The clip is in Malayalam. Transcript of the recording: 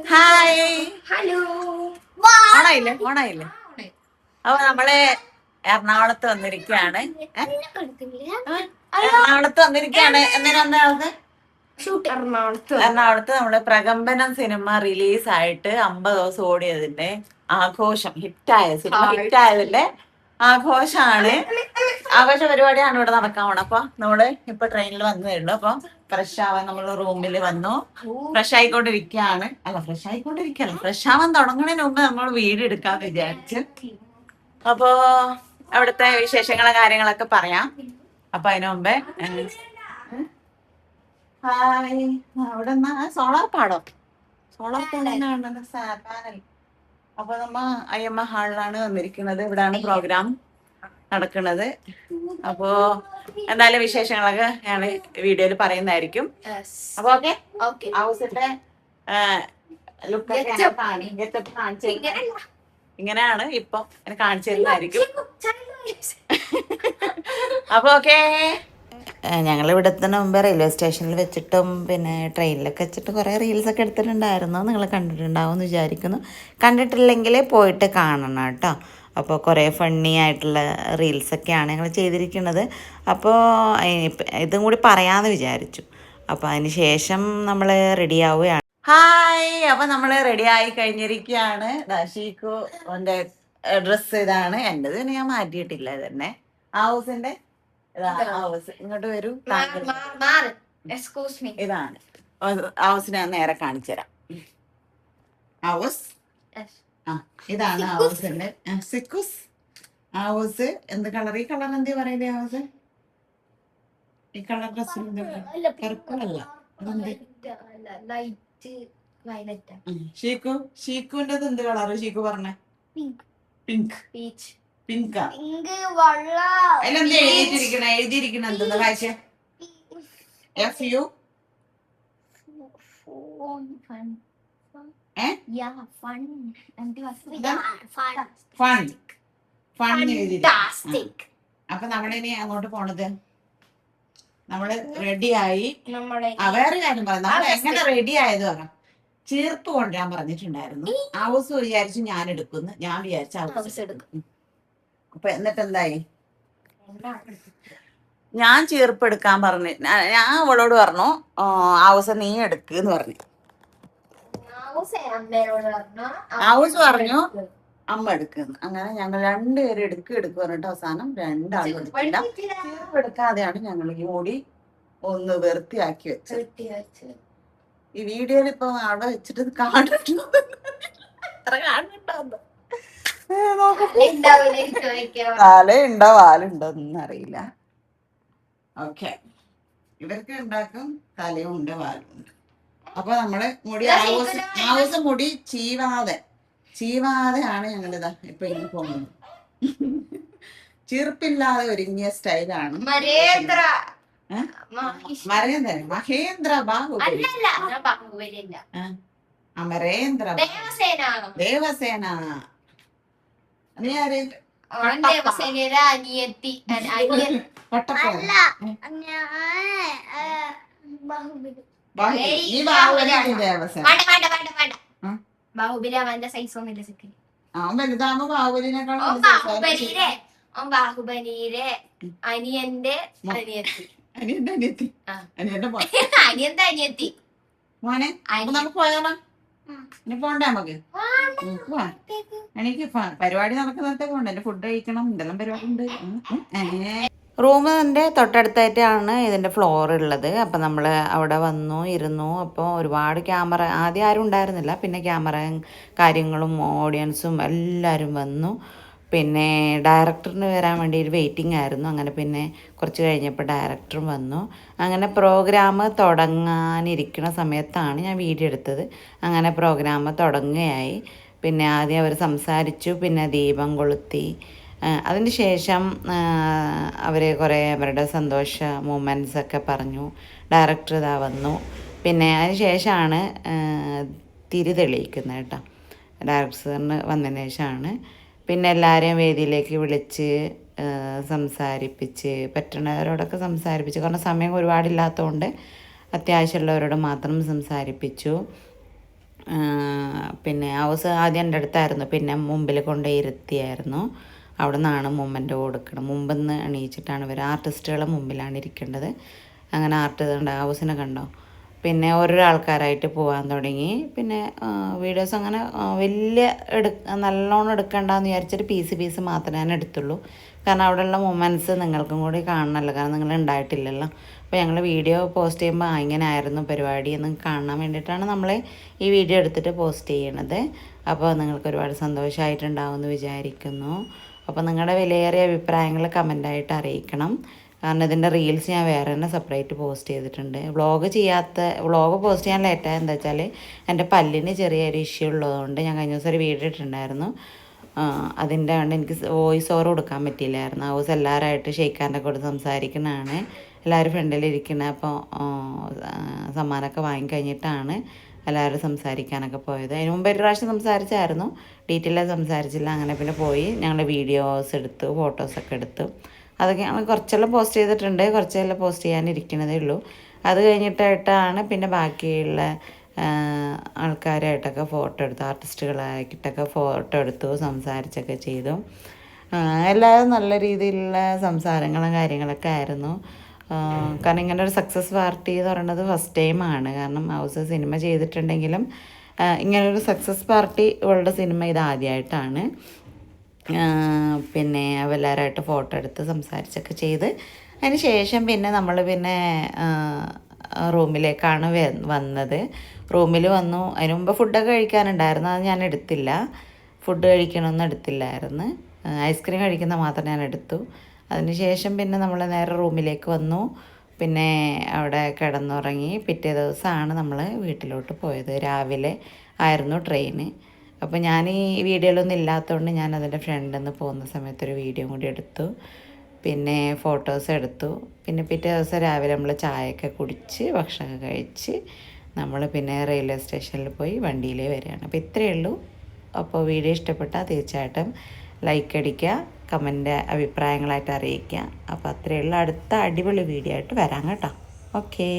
Hi, hello. ഓണായില്ലേ? ഓണായില്ലേ? അപ്പൊ നമ്മള് എറണാകുളത്ത് വന്നിരിക്കുകയാണ്. എറണാകുളത്ത് വന്നിരിക്കുകയാണ്. എന്തിനാ എറണാകുളത്ത് നമ്മള് പ്രകമ്പനം സിനിമ റിലീസായിട്ട് 50 ദിവസം ഓടിയതിന്റെ ആഘോഷം, സിനിമ ഹിറ്റായതിന്റെ ആഘോഷമാണ്. ആഘോഷ പരിപാടിയാണ് ഇവിടെ നടക്കാൻ പോണത്. അപ്പൊ നമ്മള് ഇപ്പൊ ട്രെയിനിൽ വന്നതേ അപ്പൊ ഫ്രഷ് ആവാൻ നമ്മൾ റൂമിൽ വന്നു. ഫ്രഷ് ആയിക്കൊണ്ടിരിക്കുകയാണ്. ഫ്രഷ് ആവാൻ തുടങ്ങുന്നതിന് മുമ്പ് നമ്മൾ വീഡിയോ എടുക്കാന്ന് വിചാരിച്ചു. അപ്പോ അവിടുത്തെ വിശേഷങ്ങളെ കാര്യങ്ങളൊക്കെ പറയാം. അപ്പൊ അതിനു മുമ്പേ ഹായ്, അവിടെ സോളാർ പാനൽ. അപ്പൊ നമ്മ IMA ഹാളിലാണ് വന്നിരിക്കുന്നത്. ഇവിടാണ് പ്രോഗ്രാം നടക്കുന്നത്. അപ്പോ എന്തായാലും വിശേഷങ്ങളൊക്കെ ഞാൻ വീഡിയോയിൽ പറയുന്നതായിരിക്കും. അപ്പൊ ഓക്കെ, ഹൗസിന്റെ ഇങ്ങനെയാണ് ഇപ്പൊ കാണിച്ചു തരുന്നതായിരിക്കും. അപ്പൊ ഓക്കെ, ഞങ്ങൾ ഇവിടെ എത്തുന്ന മുമ്പ് റെയിൽവേ സ്റ്റേഷനിൽ വെച്ചിട്ടും പിന്നെ ട്രെയിനിലൊക്കെ വെച്ചിട്ട് കുറേ റീൽസൊക്കെ എടുത്തിട്ടുണ്ടായിരുന്നു. നിങ്ങൾ കണ്ടിട്ടുണ്ടാവും എന്ന് വിചാരിക്കുന്നു. കണ്ടിട്ടില്ലെങ്കിൽ പോയിട്ട് കാണണം കേട്ടോ. അപ്പോൾ കുറേ ഫണ്ണി ആയിട്ടുള്ള റീൽസൊക്കെയാണ് ഞങ്ങൾ ചെയ്തിരിക്കുന്നത്. അപ്പോൾ ഇതും കൂടി പറയാമെന്ന് വിചാരിച്ചു. അപ്പോൾ അതിന് ശേഷം നമ്മൾ റെഡി ആവുകയാണ്. ഹായ്, അപ്പം നമ്മൾ റെഡി ആയി കഴിഞ്ഞിരിക്കുകയാണ്. ഷീക്കു എൻ്റെ ഡ്രസ്സ് ഇതാണ്. എൻ്റെത് പിന്നെ ഞാൻ മാറ്റിയിട്ടില്ല. ഇത് തന്നെ ഹൗസിൻ്റെ ഹൗസ്. ഇങ്ങോട്ട് വരൂ. ഇതാണ് ഹൗസിനെ നേരെ കാണിച്ചു തരാം. ഹൗസ് ഇതാണ് ഹൗസിന്റെ സിക്കുസ് ഹൗസ്. എന്ത് കളർ? ഈ കളർ എന്താ പറയുന്നത്? ഹൗസ് ഈ കളർ ഡ്രസ്സിന് കറുപ്പല്ല. ഷീക്കുവിന്റെ എന്ത് കളർ? ഷീക്കു പറഞ്ഞേ. പിങ്ക്. പിങ്കാ? അതിലെന്താ എഴുതിയിരിക്കണ എന്തെന്ന് കാഴ്ച? FU അപ്പൊ നമ്മളിനി അങ്ങോട്ട് പോണത്, നമ്മള് റെഡിയായി. വേറെ കാര്യം പറയാം, നമ്മൾ എങ്ങനെ റെഡി ആയത് പറയാം. ചീർപ്പ് കൊണ്ടുവരാൻ പറഞ്ഞിട്ടുണ്ടായിരുന്നു. ഹൗസ് വിചാരിച്ചു ഞാൻ എടുക്കുന്നു. ഞാൻ വിചാരിച്ച ഹൗസ് എടുക്കും. അപ്പൊ എന്നിട്ട് എന്തായി? ഞാൻ ചീർപ്പ് എടുക്കാൻ പറഞ്ഞു. ഞാൻ അവളോട് പറഞ്ഞു ഹൗസ് നീ എടുക്കുന്ന് പറഞ്ഞു. ഹൗസ് പറഞ്ഞു അമ്മ എടുക്കുന്നു. അങ്ങനെ ഞങ്ങൾ രണ്ടുപേരും എടുക്കും പറഞ്ഞിട്ട് അവസാനം രണ്ടാളും എടുക്കില്ല. ചീർപ്പ് എടുക്കാതെയാണ് ഞങ്ങൾ ഈ ഓടി ഒന്ന് വൃത്തിയാക്കി വെച്ചത്. ഈ വീഡിയോയിൽ ഇപ്പൊ അവിടെ വെച്ചിട്ട് കാണുന്നുണ്ടോ? തലയുണ്ടോ വാലുണ്ടോ ഒന്നും അറിയില്ല. ഓക്കെ, ഇവർക്ക് ഉണ്ടാക്കും തലയും ഉണ്ട് വാലും ഉണ്ട്. അപ്പൊ നമ്മള് മുടി ഹൗസ് മുടി ചീവാതെയാണ് ഞങ്ങളിതാ ഇപ്പൊ ഇങ്ങനെ പോകുന്നത്. ചീർപ്പില്ലാതെ ഒരുങ്ങിയ സ്റ്റൈലാണ് മഹേന്ദ്ര ബാഹുബലി. അമരേന്ദ്ര ദേവസേന. നീ ആര്? ബാഹുബലി അവന്റെ സൈസ് ഒന്നുമില്ല. ബാഹുബലിയിലെ അനിയന്റെ അനിയത്തി. അനിയന്റെ അനിയത്തി. മോനെ നമുക്ക് പോയാലോ? ഇനി പോണ്ടേ നമുക്ക്? എനിക്ക് പരിപാടി നടക്കുന്നിടത്തേക്ക് പോണ്ട. എന്റെ ഫുഡ് കഴിക്കണം. എന്തെല്ലാം പരിപാടി ഉണ്ട്. റൂമിൻ്റെ തൊട്ടടുത്തായിട്ടാണ് ഇതിൻ്റെ ഫ്ലോർ ഉള്ളത്. അപ്പം നമ്മൾ അവിടെ വന്നു ഇരുന്നു. അപ്പോൾ ഒരുപാട് ക്യാമറ, ആദ്യം ആരും ഉണ്ടായിരുന്നില്ല. പിന്നെ ക്യാമറയും കാര്യങ്ങളും ഓഡിയൻസും എല്ലാവരും വന്നു. പിന്നെ ഡയറക്ടറിന് വരാൻ വേണ്ടി ഒരു വെയിറ്റിംഗ് ആയിരുന്നു. അങ്ങനെ പിന്നെ കുറച്ച് കഴിഞ്ഞപ്പോൾ ഡയറക്ടറും വന്നു. അങ്ങനെ പ്രോഗ്രാം തുടങ്ങാനിരിക്കുന്ന സമയത്താണ് ഞാൻ വീഡിയോ എടുത്തത്. അങ്ങനെ പ്രോഗ്രാം തുടങ്ങുകയായി. പിന്നെ ആദ്യം അവർ സംസാരിച്ചു. പിന്നെ ദീപം കൊളുത്തി. അതിന് ശേഷം അവർ കുറേ അവരുടെ സന്തോഷ മൂമെൻറ്റ്സൊക്കെ പറഞ്ഞു. ഡയറക്ടർ ഇതാ വന്നു. പിന്നെ അതിന് ശേഷമാണ് തിരി തെളിയിക്കുന്നത് കേട്ടോ. ഡയറക്ടറിന് വന്നതിന് ശേഷമാണ് പിന്നെ എല്ലാവരെയും വേദിയിലേക്ക് വിളിച്ച് സംസാരിപ്പിച്ച്, പറ്റുന്നവരോടൊക്കെ സംസാരിപ്പിച്ച്. കാരണം സമയം ഒരുപാടില്ലാത്തതുകൊണ്ട് അത്യാവശ്യമുള്ളവരോട് മാത്രം സംസാരിപ്പിച്ചു. പിന്നെ ഹൗസ് ആദ്യം എൻ്റെ അടുത്തായിരുന്നു, പിന്നെ മുമ്പിൽ കൊണ്ടുപോയി ഇരുത്തിയായിരുന്നു. അവിടെ നിന്നാണ് മൊമെൻ്റ് കൊടുക്കണം. മുമ്പിൽ നിന്ന് എണീച്ചിട്ടാണ് ഇവർ ആർട്ടിസ്റ്റുകളെ മുമ്പിലാണ് ഇരിക്കേണ്ടത്. അങ്ങനെ ഹൗസിനെ കണ്ടോ. പിന്നെ ഓരോ ആൾക്കാരായിട്ട് പോകാൻ തുടങ്ങി. പിന്നെ വീഡിയോസ് അങ്ങനെ വലിയ നല്ലോണം എടുക്കണ്ടെന്ന് വിചാരിച്ചിട്ട് പീസ് മാത്രമേ ഞാൻ എടുത്തുള്ളൂ. കാരണം അവിടെയുള്ള മൊമെൻറ്റ്സ് നിങ്ങൾക്കും കൂടി കാണണമല്ലോ, കാരണം നിങ്ങൾ ഉണ്ടായിട്ടില്ലല്ലോ. അപ്പോൾ ഞങ്ങൾ വീഡിയോ പോസ്റ്റ് ചെയ്യുമ്പോൾ ഇങ്ങനെ ആയിരുന്നു പരിപാടി എന്ന് കാണാൻ വേണ്ടിയിട്ടാണ് നമ്മൾ ഈ വീഡിയോ എടുത്തിട്ട് പോസ്റ്റ് ചെയ്യണത്. അപ്പോൾ നിങ്ങൾക്ക് ഒരുപാട് സന്തോഷമായിട്ടുണ്ടാവുമെന്ന് വിചാരിക്കുന്നു. അപ്പോൾ നിങ്ങളുടെ വിലയേറിയ അഭിപ്രായങ്ങൾ കമൻ്റായിട്ട് അറിയിക്കണം. കാരണം ഇതിൻ്റെ റീൽസ് ഞാൻ വേറെ തന്നെ സെപ്പറേറ്റ് പോസ്റ്റ് ചെയ്തിട്ടുണ്ട്. വ്ളോഗ് പോസ്റ്റ് ചെയ്യാൻ ലേറ്റായ എന്താ വെച്ചാൽ എൻ്റെ പല്ലിന് ചെറിയൊരു ഇഷ്യൂ ഉള്ളതുകൊണ്ട് ഞാൻ കഴിഞ്ഞ ദിവസം ഒരു വീഡിയോ ഇട്ടിട്ടുണ്ടായിരുന്നു. അതിൻ്റെ കൊണ്ട് എനിക്ക് വോയിസ് ഓവർ കൊടുക്കാൻ പറ്റിയില്ലായിരുന്നു. ഹൗസ് എല്ലാവരുമായിട്ട് ഷെയ്ക്കാൻ്റെ കൂടെ സംസാരിക്കുന്നതാണ്, എല്ലാവരും ഫ്രണ്ടിലിരിക്കുന്നത്. അപ്പോൾ സമ്മാനമൊക്കെ വാങ്ങിക്കഴിഞ്ഞിട്ടാണ് എല്ലാവരും സംസാരിക്കാനൊക്കെ പോയത്. അതിന് മുമ്പ് ഒരു പ്രാവശ്യം സംസാരിച്ചായിരുന്നു, ഡീറ്റെയിലായി സംസാരിച്ചില്ല. അങ്ങനെ പിന്നെ പോയി ഞങ്ങൾ വീഡിയോസ് എടുത്തു, ഫോട്ടോസൊക്കെ എടുത്തു. അതൊക്കെ ഞങ്ങൾ കുറച്ചെല്ലാം പോസ്റ്റ് ചെയ്തിട്ടുണ്ട്, കുറച്ചെല്ലാം പോസ്റ്റ് ചെയ്യാനിരിക്കുന്നതേ ഉള്ളൂ. അത് കഴിഞ്ഞിട്ടായിട്ടാണ് പിന്നെ ബാക്കിയുള്ള ആൾക്കാരായിട്ടൊക്കെ ഫോട്ടോ എടുത്തു, ആർട്ടിസ്റ്റുകളായിട്ടൊക്കെ ഫോട്ടോ എടുത്തു, സംസാരിച്ചൊക്കെ ചെയ്തു. എല്ലാവരും നല്ല രീതിയിലുള്ള സംസാരങ്ങളും കാര്യങ്ങളൊക്കെ ആയിരുന്നു. കാരണം ഇങ്ങനെ ഒരു സക്സസ് പാർട്ടി എന്ന് പറയുന്നത് ഫസ്റ്റ് ടൈമാണ്. കാരണം ഹൗസ് സിനിമ ചെയ്തിട്ടുണ്ടെങ്കിലും ഇങ്ങനൊരു സക്സസ് പാർട്ടി ഉള്ള സിനിമ ഇതാദ്യമായിട്ടാണ്. പിന്നെ എല്ലാവരുമായിട്ട് ഫോട്ടോ എടുത്ത് സംസാരിച്ചൊക്കെ ചെയ്ത് അതിന് ശേഷം പിന്നെ നമ്മൾ പിന്നെ റൂമിലേക്കാണ് വന്നത്. റൂമിൽ വന്നു. അതിന് മുമ്പ് ഫുഡൊക്കെ കഴിക്കാനുണ്ടായിരുന്നു, അത് ഞാൻ എടുത്തില്ല. ഫുഡ് കഴിക്കണമെന്ന് എടുത്തില്ലായിരുന്നു, ഐസ്ക്രീം കഴിക്കുന്ന മാത്രം ഞാൻ എടുത്തു. അതിന് ശേഷം പിന്നെ നമ്മൾ നേരെ റൂമിലേക്ക് വന്നു. പിന്നെ അവിടെ കിടന്നുറങ്ങി. പിറ്റേ ദിവസമാണ് നമ്മൾ വീട്ടിലോട്ട് പോയത്. രാവിലെ ആയിരുന്നു ട്രെയിന്. അപ്പോൾ ഞാൻ ഈ വീഡിയോയിലൊന്നും ഇല്ലാത്തതുകൊണ്ട് ഞാൻ അതിൻ്റെ ഫ്രണ്ടിൽ നിന്ന് പോകുന്ന സമയത്തൊരു വീഡിയോ കൂടി എടുത്തു. പിന്നെ ഫോട്ടോസ് എടുത്തു. പിന്നെ പിറ്റേ ദിവസം രാവിലെ നമ്മൾ ചായയൊക്കെ കുടിച്ച് ഭക്ഷണമൊക്കെ കഴിച്ച് നമ്മൾ പിന്നെ റെയിൽവേ സ്റ്റേഷനിൽ പോയി വണ്ടിയിൽ വരികയാണ്. അപ്പോൾ ഇത്രയേ ഉള്ളൂ. അപ്പോൾ വീഡിയോ ഇഷ്ടപ്പെട്ടാൽ തീർച്ചയായിട്ടും ലൈക്ക് അടിക്കുക, കമൻറ്റ് അഭിപ്രായങ്ങളായിട്ട് അറിയിക്കുക. അപ്പോൾ അത്രയേ ഉള്ളൂ. അടുത്ത അടിപൊളി വീഡിയോ ആയിട്ട് വരാം കേട്ടോ. ഓക്കേ.